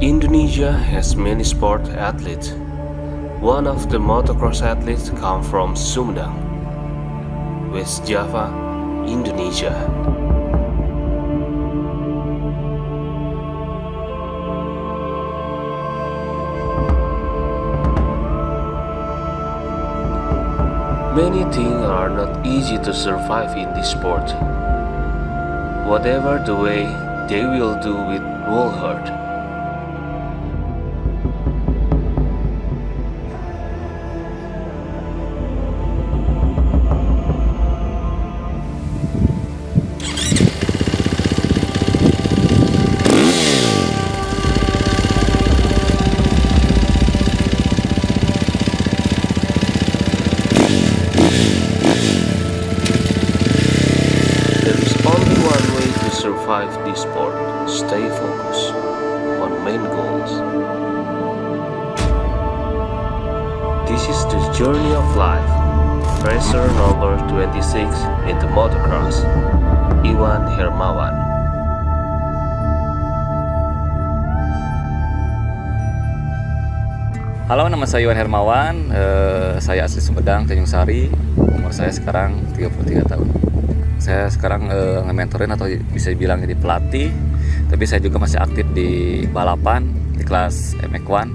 Indonesia has many sport athletes. One of the motocross athletes come from Sumedang, West Java, Indonesia. Many things are not easy to survive in this sport. Whatever the way, they will do with all heart. Survive this sport, stay focused on main goals. This is the journey of life. Racer number 26 in the motocross, Iwan Hermawan. Halo, nama saya Iwan Hermawan. Saya asli Sumedang, Tanjung Sari. Umur saya sekarang 33 tahun. Saya sekarang nge-mentorin atau bisa dibilang jadi pelatih, tapi saya juga masih aktif di balapan di kelas MX1.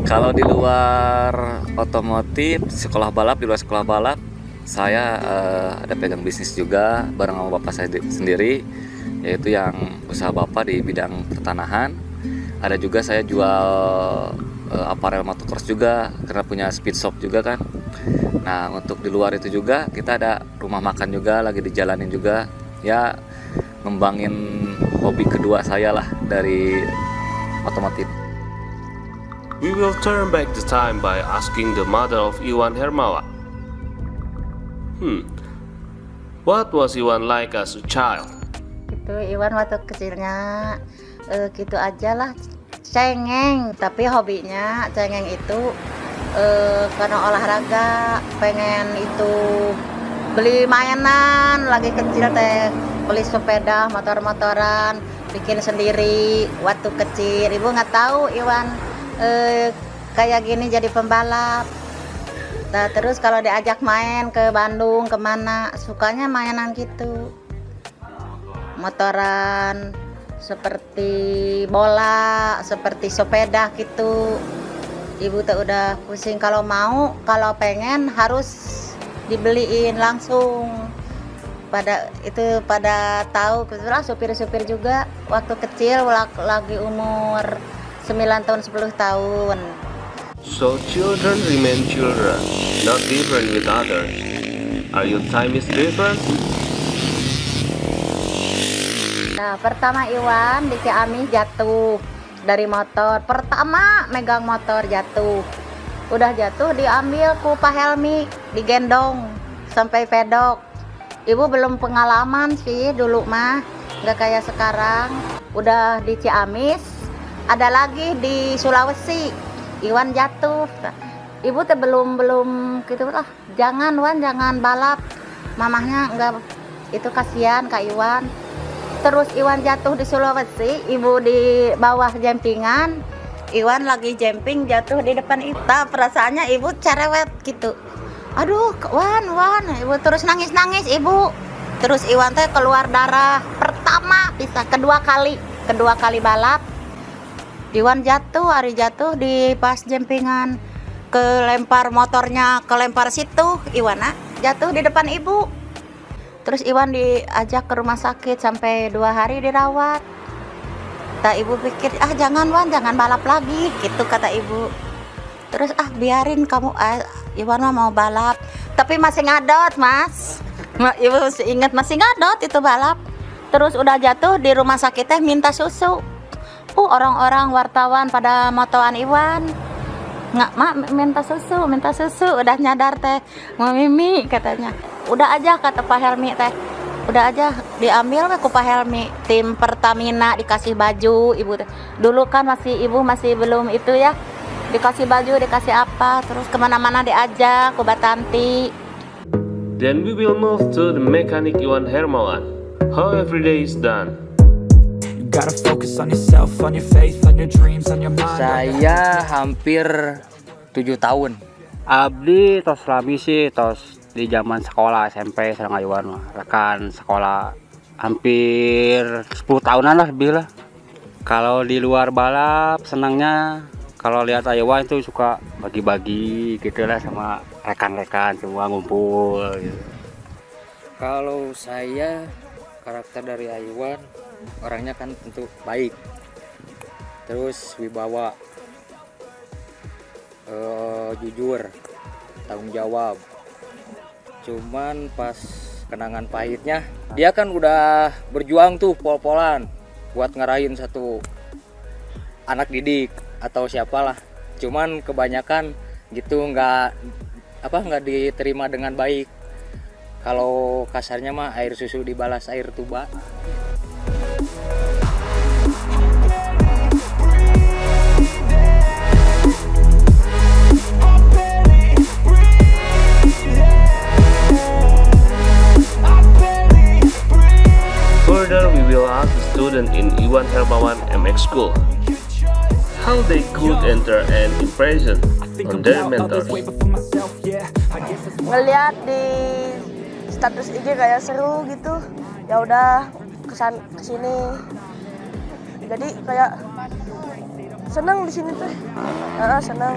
Kalau di luar otomotif, sekolah balap, di luar sekolah balap, saya ada pegang bisnis juga bareng sama bapak saya sendiri, yaitu yang usaha bapak di bidang pertanahan. Ada juga saya jual aparel motocross juga, karena punya speed shop juga kan. Nah, untuk di luar itu juga kita ada rumah makan juga lagi dijalanin juga, ya ngembangin hobi kedua saya lah dari otomotif. We will turn back the time by asking the mother of Iwan Hermawan. What was Iwan like as a child? Itu Iwan waktu kecilnya gitu aja lah, cengeng, tapi hobinya cengeng itu karena olahraga, pengen itu beli mainan lagi kecil teh, beli sepeda, motor-motoran, bikin sendiri waktu kecil. Ibu nggak tahu Iwan kayak gini jadi pembalap. Nah, terus kalau diajak main ke Bandung kemana, sukanya mainan gitu, motoran, seperti bola, seperti sepeda gitu. Ibu tuh udah pusing, kalau mau, kalau pengen harus dibeliin langsung. Pada tahu, kebetulan supir-supir juga waktu kecil lagi umur 9 tahun 10 tahun. So children remain children, not different with others. Are your time is different? Nah, pertama Iwan di Ciamis jatuh dari motor, pertama megang motor jatuh, udah jatuh diambil ku Pak Helmi, digendong sampai pedok. Ibu belum pengalaman sih dulu mah, nggak kayak sekarang. Udah di Ciamis, ada lagi di Sulawesi, Iwan jatuh. Ibu tuh belum gitu lah, jangan Wan, jangan balap, mamahnya nggak, itu kasihan Kak Iwan. Terus Iwan jatuh di Sulawesi, ibu di bawah jempingan, Iwan lagi jumping jatuh di depan ibu. Perasaannya ibu cerewet gitu. Aduh, Wan, ibu terus nangis ibu. Terus Iwan teh keluar darah. Pertama bisa kedua kali balap. Iwan jatuh, jatuh di pas jempingan, kelempar motornya, kelempar situ, Iwan jatuh di depan ibu. Terus Iwan diajak ke rumah sakit sampai 2 hari dirawat. Nah, ibu pikir, jangan Wan, jangan balap lagi, gitu kata ibu. Terus biarin kamu, Iwan mah mau balap, tapi masih ngadot mas. Ibu ingat masih ngadot itu balap. Terus udah jatuh di rumah sakit teh minta susu. Orang-orang wartawan pada motoan Iwan. Nggak, mak minta susu, udah nyadar teh, mau Mimi katanya. Udah aja kata Pak Helmi teh, udah aja diambil ke Pak Helmi, tim Pertamina dikasih baju ibu teh. Dulu kan ibu masih belum itu ya, dikasih baju, dikasih apa, terus kemana-mana diajak ke Batanti. Then we will move to the mechanic Iwan Hermawan. How every day is done. Gotta focus on yourself, on your faith, on your dreams, on your mind. Saya hampir 7 tahun. Abdi tos lami sih, tos di zaman sekolah SMP sareng ayeuan mah. Rekan sekolah hampir 10 tahunan lah lebih lah. Kalau di luar balap senangnya kalau lihat ayeuan itu suka bagi-bagi gitu lah sama rekan-rekan semua ngumpul gitu. Kalau saya karakter dari Ayuan orangnya kan tentu baik, terus wibawa, jujur, tanggung jawab. Cuman pas kenangan pahitnya dia kan udah berjuang tuh pol-polan buat ngarahin satu anak didik atau siapalah, cuman kebanyakan gitu nggak diterima dengan baik. Kalau kasarnya mah air susu dibalas air tuba. Further, we will ask the student in Iwan Hermawan MX School how they could enter an impression on their mentors. Ngeliat di status IG kayak seru gitu, ya udah kesini, jadi kayak seneng di sini tuh, seneng.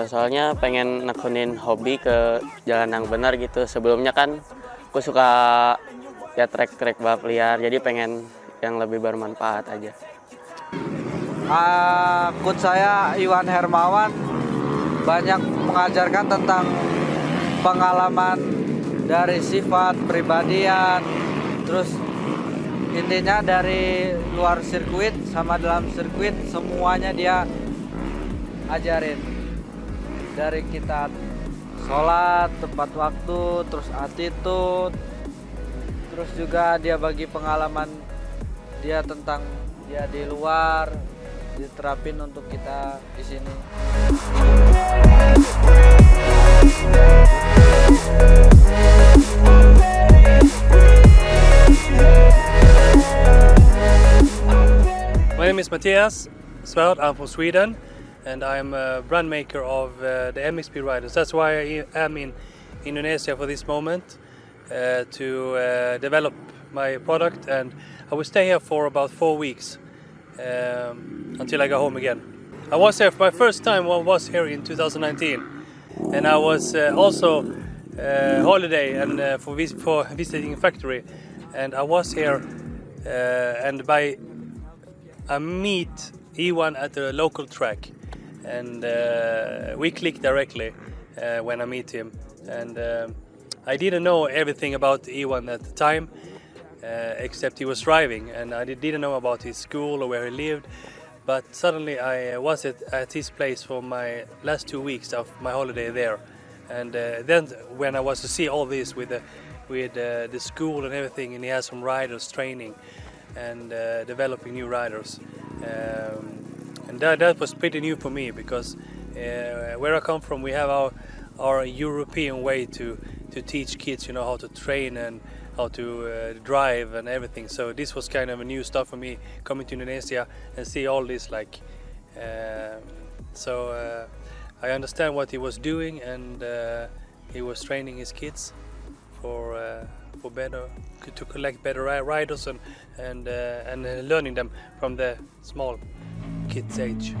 Soalnya pengen nekunin hobi ke jalan yang benar gitu. Sebelumnya kan aku suka ya trek-trek balap liar, jadi pengen yang lebih bermanfaat aja. Coach saya Iwan Hermawan banyak mengajarkan tentang pengalaman dari sifat, pribadian, terus intinya dari luar sirkuit sama dalam sirkuit semuanya dia ajarin. Dari kita sholat, tepat waktu, terus attitude, terus juga dia bagi pengalaman dia tentang dia di luar, diterapin untuk kita di sini. My name is Matthias Svärd. I'm from Sweden, and I'm a brand maker of the MXP riders. That's why I am in Indonesia for this moment to develop my product, and I will stay here for about 4 weeks. Until I go home again. I was here for my first time. Was here in 2019, and I was also holiday and for visiting a factory, and I was here and I meet Iwan at the local track, and we clicked directly when I meet him, and I didn't know everything about Iwan at the time. Except he was driving, and I didn't know about his school or where he lived. But suddenly I was at his place for my last 2 weeks of my holiday there, and then when I was to see all this with the school and everything, and he has some riders training and developing new riders, and that was pretty new for me, because where I come from, we have our European way to teach kids, how to train and how to drive and everything. So this was kind of a new stuff for me, coming to Indonesia and see all this I understand what he was doing, and he was training his kids for better, to collect better riders and learning them from the small kids age.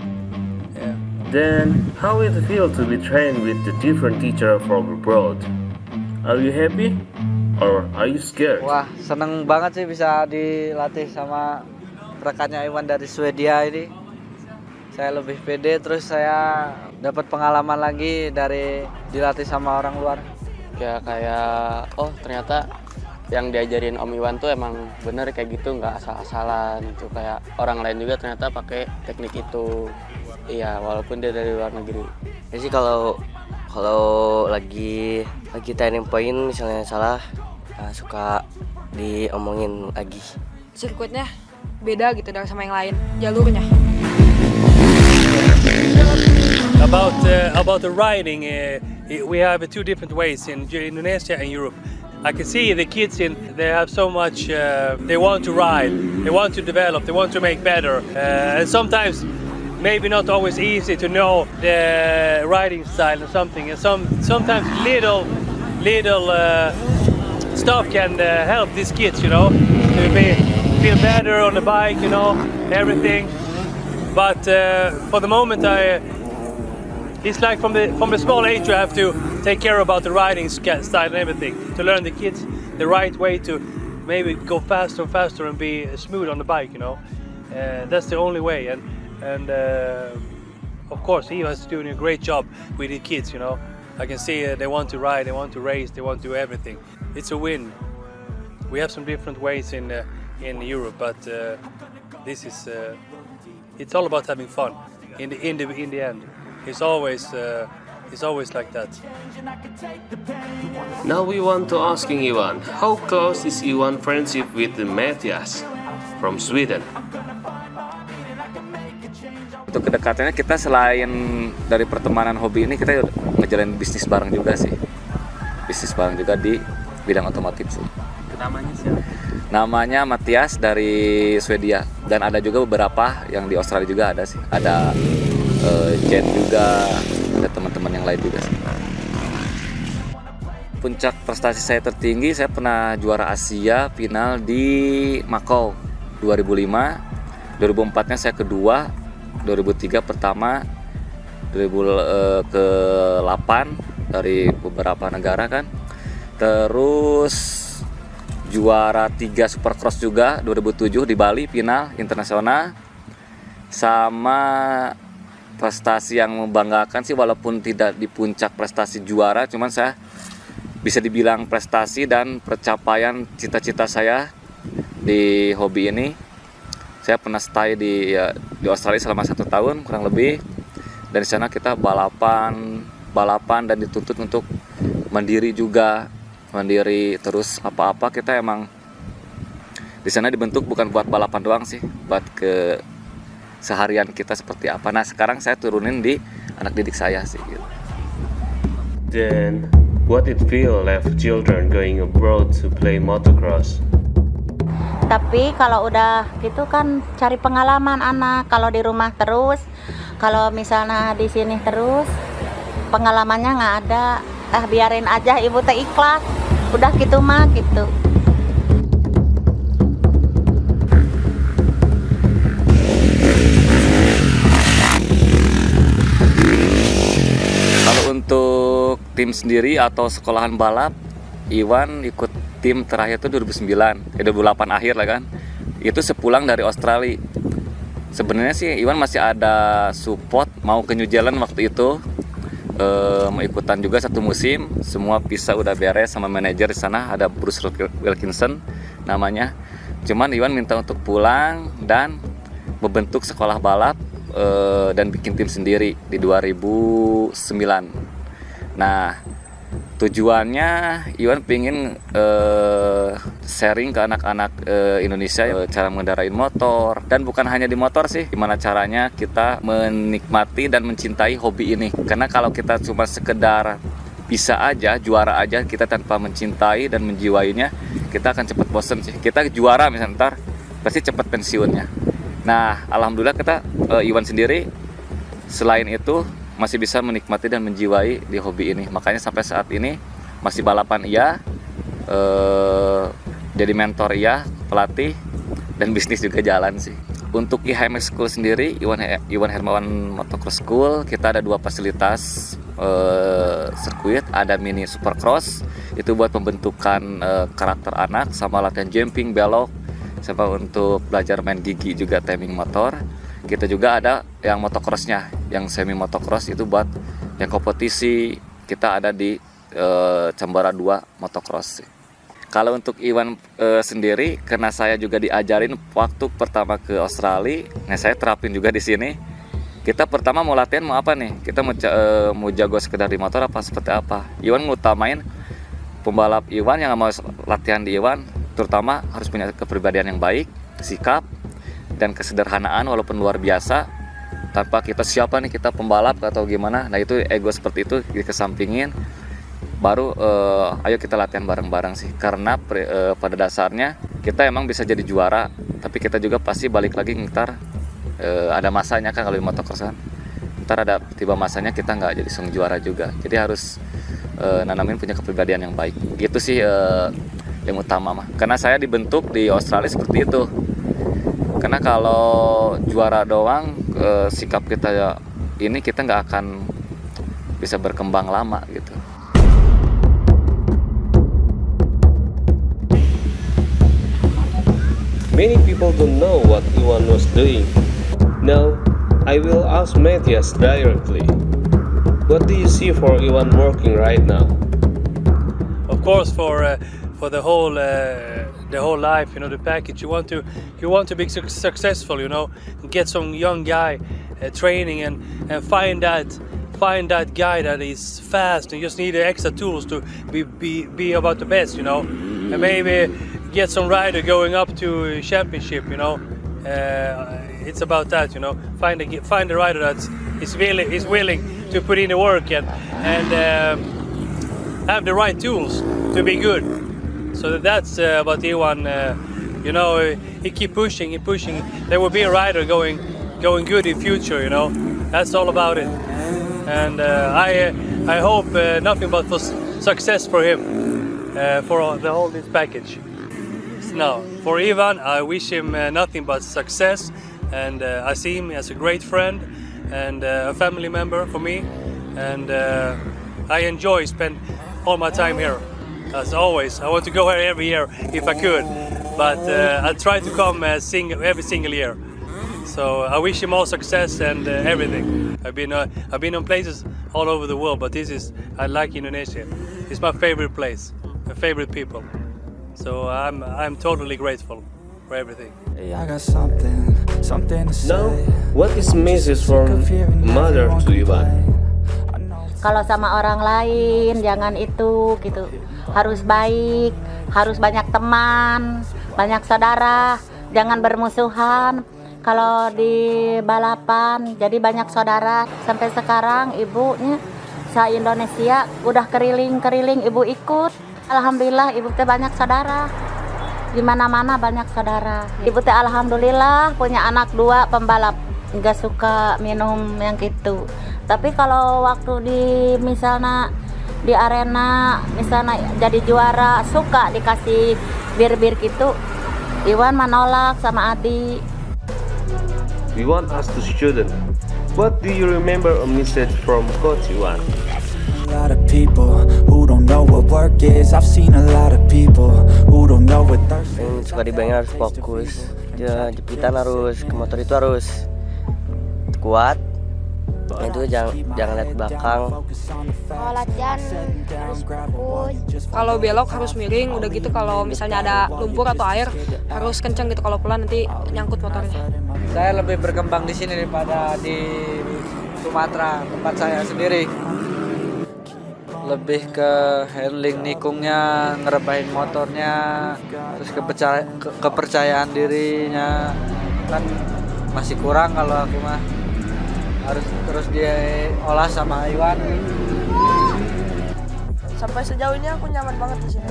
Yeah. Then, how it feel to be trained with the different teacher from abroad? Are you happy? Or are you scared? Wah, seneng banget sih bisa dilatih sama rekannya Iwan dari Swedia ini. Saya lebih pede, terus saya dapat pengalaman lagi dari dilatih sama orang luar. Ya kayak, ternyata yang diajarin Om Iwan tuh emang bener kayak gitu, nggak asal-asalan gitu. Kayak orang lain juga ternyata pakai teknik itu. Iya, walaupun dia dari luar negeri. Ya sih kalau lagi turning point misalnya salah, suka diomongin lagi. Sirkuitnya beda gitu dari sama yang lain, jalurnya. About the riding, we have two different ways in Indonesia and Europe. I can see the kids they have so much, they want to ride, they want to develop, they want to make better. And sometimes, maybe not always easy to know the riding style or something. And sometimes little stuff can help these kids, you know, to feel better on the bike, you know, everything. But for the moment, it's like from the small age you have to take care about the riding style and everything, to learn the kids the right way to maybe go faster and faster and be smooth on the bike, you know. That's the only way. And of course, Ivan's doing a great job with the kids, you know. I can see they want to ride, they want to race, they want to do everything. It's a win. We have some different ways in Europe, but this is it's all about having fun. In the end, it's always like that. Now we want to asking Ivan, how close is Ivan friendship with Matthias from Sweden? Untuk kedekatannya, kita selain dari pertemanan hobi ini, kita ngejalanin bisnis bareng juga sih. Bisnis bareng juga di bidang otomotif sih. Namanya siapa? Namanya Matthias dari Swedia, dan ada juga beberapa yang di Australia juga ada sih. Ada Jen juga, ada teman-teman yang lain juga sih. Puncak prestasi saya tertinggi, saya pernah juara Asia final di Macau 2005, 2004-nya saya kedua, 2003 pertama, 2008 dari beberapa negara kan. Terus juara 3 Supercross juga 2007 di Bali final internasional. Sama prestasi yang membanggakan sih, walaupun tidak di puncak prestasi juara, cuman saya bisa dibilang prestasi dan pencapaian cita-cita saya di hobi ini. Saya pernah stay di Australia selama 1 tahun kurang lebih, dan di sana kita balapan dan dituntut untuk mandiri juga, mandiri terus apa-apa kita emang di sana dibentuk bukan buat balapan doang sih, buat ke seharian kita seperti apa. Nah sekarang saya turunin di anak didik saya sih. Gitu. Then what it feel left children going abroad to play motocross? Tapi kalau udah gitu kan cari pengalaman anak. Kalau di rumah terus, kalau misalnya di sini terus, pengalamannya nggak ada. Biarin aja, ibu teh ikhlas. Udah gitu mah gitu. Kalau untuk tim sendiri atau sekolahan balap, Iwan ikut tim terakhir itu 2009, 2008 akhir lah kan. Itu sepulang dari Australia. Sebenarnya sih Iwan masih ada support mau ke New Zealand waktu itu, mau ikutan juga 1 musim. Semua visa udah beres sama manajer di sana, ada Bruce Wilkinson namanya. Cuman Iwan minta untuk pulang dan membentuk sekolah balap dan bikin tim sendiri di 2009. Nah, tujuannya Iwan pengen sharing ke anak-anak Indonesia cara mengendarai motor, dan bukan hanya di motor sih, gimana caranya kita menikmati dan mencintai hobi ini. Karena kalau kita cuma sekedar bisa aja, juara aja, kita tanpa mencintai dan menjiwainya, kita akan cepat bosen sih. Kita juara misalnya ntar pasti cepat pensiunnya. Nah, alhamdulillah kita Iwan sendiri selain itu masih bisa menikmati dan menjiwai di hobi ini. Makanya sampai saat ini masih balapan iya, jadi mentor iya, pelatih, dan bisnis juga jalan sih. Untuk IHMX School sendiri, Iwan Hermawan Motocross School, kita ada 2 fasilitas sirkuit, ada mini supercross, itu buat pembentukan karakter anak, sama latihan jumping, belok, sama untuk belajar main gigi juga timing motor. Kita juga ada yang motocrossnya, yang semi motocross itu buat yang kompetisi. Kita ada di Cembara 2 motocross. Kalau untuk Iwan sendiri, karena saya juga diajarin waktu pertama ke Australia, nah saya terapin juga di sini. Kita pertama mau latihan mau apa nih? Kita mau jago sekedar di motor apa seperti apa? Iwan ngutamain pembalap Iwan yang mau latihan di Iwan, terutama harus punya kepribadian yang baik, sikap, dan kesederhanaan walaupun luar biasa. Tanpa kita siapa nih, kita pembalap atau gimana, nah itu ego seperti itu dikesampingin. baru ayo kita latihan bareng-bareng sih, karena pada dasarnya kita emang bisa jadi juara, tapi kita juga pasti balik lagi ntar ada masanya kan kalau di motocross kan, ntar ada tiba masanya kita nggak jadi sang juara juga, jadi harus nanamin punya kepribadian yang baik gitu sih yang utama mah, karena saya dibentuk di Australia seperti itu. Karena kalau juara doang sikap kita ini kita nggak akan bisa berkembang lama gitu. Many people don't know what Iwan was doing. Now, I will ask Matthias directly. What do you see for Iwan working right now? Of course, for the whole life, you know, the package. You want to be successful, you know, get some young guy training and find that guy that is fast and just need the extra tools to be about the best, you know, and maybe get some rider going up to championship, you know. It's about that, you know. Find a rider that is willing to put in the work and have the right tools to be good. So that's about Iwan. You know, he keep pushing. There will be a rider going good in future. You know, that's all about it. And I hope nothing but for success for him for the whole this package. No, for Ivan, I wish him nothing but success, and I see him as a great friend and a family member for me, and I enjoy spend all my time here. As always, I want to go here every year if I could, but I try to come every single year. So I wish him all success and everything. I've been on places all over the world, but I like Indonesia. It's my favorite place, my favorite people. So I'm totally grateful for everything. I got something to say. Now, what is message from mother to Iwan? Kalau sama orang lain jangan itu gitu, harus baik, harus banyak teman, banyak saudara, jangan bermusuhan. Kalau di balapan jadi banyak saudara. Sampai sekarang ibunya se-Indonesia udah keriling ibu ikut. Alhamdulillah ibu teh banyak saudara, di mana-mana banyak saudara. Ibu teh alhamdulillah punya anak 2 pembalap, nggak suka minum yang gitu. Tapi kalau waktu misalnya di arena, misalnya jadi juara, suka dikasih bir-bir gitu. Iwan menolak sama Adi. We want to ask the student, what do you remember a message from Coach Iwan? A lot of people who don't know what work is. I've seen a lot of people who don't know what thirst is. Suka dibayangin harus fokus. Jepitan harus ke motor itu harus kuat. Itu jangan lihat belakang. Kalau latihan harus fokus. Kalau belok harus miring, udah gitu kalau misalnya ada lumpur atau air harus kenceng gitu, kalau pelan nanti nyangkut motornya. Saya lebih berkembang di sini daripada di Sumatera, tempat saya sendiri. Lebih ke handling nikungnya, ngerebahin motornya, terus kepercayaan dirinya kan masih kurang kalau aku mah. Harus terus diolah sama Iwan. Sampai sejauh ini aku nyaman banget di sini.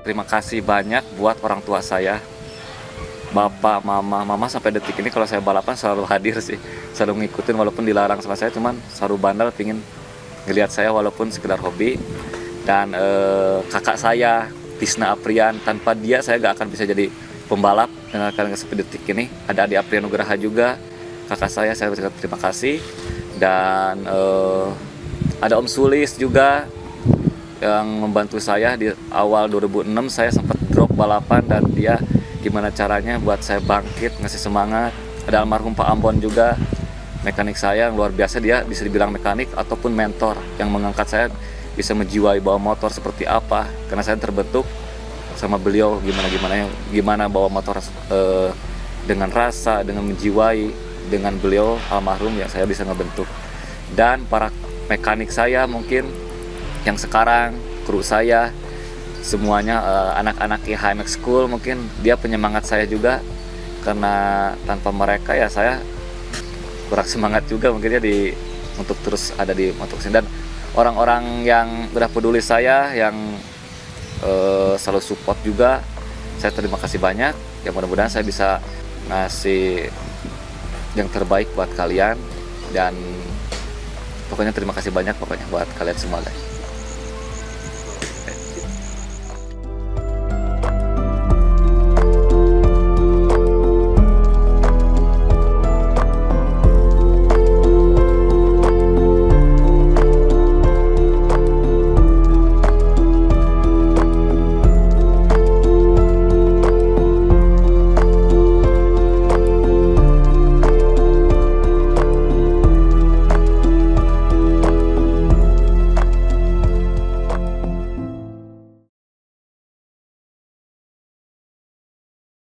Terima kasih banyak buat orang tua saya, bapak, mama sampai detik ini kalau saya balapan selalu hadir sih, selalu ngikutin walaupun dilarang sama saya, cuman selalu bandel pingin ngelihat saya walaupun sekedar hobi. Dan kakak saya Tisna Aprian, tanpa dia saya gak akan bisa jadi pembalap karena sampai detik ini. Ada Adi Aprian Nugraha juga, kakak saya ucapkan terima kasih. Dan ada Om Sulis juga yang membantu saya di awal 2006. Saya sempat drop balapan dan dia gimana caranya buat saya bangkit, ngasih semangat. Ada almarhum Pak Ambon juga, mekanik saya yang luar biasa, dia bisa dibilang mekanik ataupun mentor yang mengangkat saya bisa menjiwai bawa motor seperti apa, karena saya terbentuk sama beliau gimana bawa motor dengan rasa, dengan menjiwai, dengan beliau almarhum yang saya bisa ngebentuk. Dan para mekanik saya mungkin yang sekarang, kru saya semuanya anak-anak IHMX School, mungkin dia penyemangat saya juga karena tanpa mereka ya saya kurang semangat juga mungkin ya untuk terus ada di motocross ini. Dan orang-orang yang udah peduli saya, yang selalu support juga, saya terima kasih banyak. Ya mudah-mudahan saya bisa ngasih yang terbaik buat kalian, dan pokoknya terima kasih banyak pokoknya buat kalian semua guys.